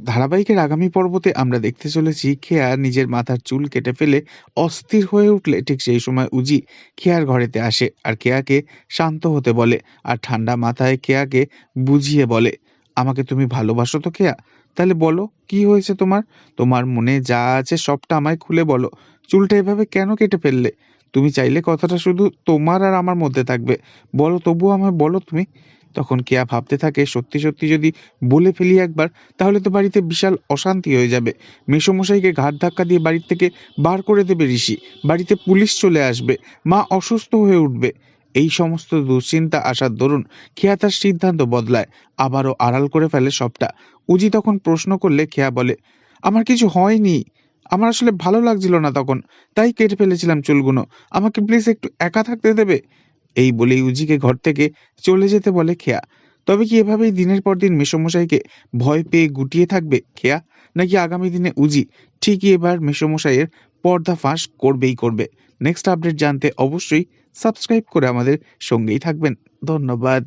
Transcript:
ধারাবাহিকের আগামী পর্বতে আমরা দেখতে চলেছি কেয়া নিজের মাথার চুল কেটে ফেলে অস্থির হয়ে উঠলে ঠিক সেই সময় উজি কেয়ার ঘরেতে আসে আর কেয়াকে শান্ত হতে বলে আর ঠান্ডা মাথায় কেয়াকে বুঝিয়ে বলে, আমাকে তুমি ভালোবাসো তো কেয়া? তাহলে বলো কি হয়েছে তোমার? তোমার মনে যা আছে সবটা আমায় খুলে বলো। চুলটা এভাবে কেন কেটে ফেললে? তুমি চাইলে কথাটা শুধু তোমার আর আমার মধ্যে থাকবে। বলো, তবুও আমায় বলো তুমি। তখন কেয়া ভাবতে থাকে, সত্যি সত্যি যদি বলে ফেলি একবার, তাহলে তো বাড়িতে বিশাল অশান্তি হয়ে যাবে। মেসোমশাইকে ঘাড় ধাক্কা দিয়ে বাড়ির থেকে বার করে দেবে ঋষি। বাড়িতে পুলিশ চলে আসবে। মা অসুস্থ হয়ে উঠবে। এই সমস্ত দুশ্চিন্তা আসার দরুন খেয়া তার সিদ্ধান্ত বদলায়, আবারও আড়াল করে ফেলে সবটা। উজি তখন প্রশ্ন করলে খেয়া বলে, আমার কিছু হয়নি। আমার আসলে ভালো লাগছিল না তখন, তাই কেটে ফেলেছিলাম চুলগুলো। আমাকে প্লিজ একটু একা থাকতে দেবে? এই বলেই উজিকে ঘর থেকে চলে যেতে বলে খেয়া। তবে কি এভাবেই দিনের পর দিন মেসোমশাইকে ভয় পেয়ে গুটিয়ে থাকবে খেয়া? নাকি আগামী দিনে উজি ঠিকই এবার মেসোমশাইয়ের পর্দা ফাঁস করবেই করবে? নেক্সট আপডেট জানতে অবশ্যই সাবস্ক্রাইব করে আমাদের সঙ্গেই থাকবেন। ধন্যবাদ।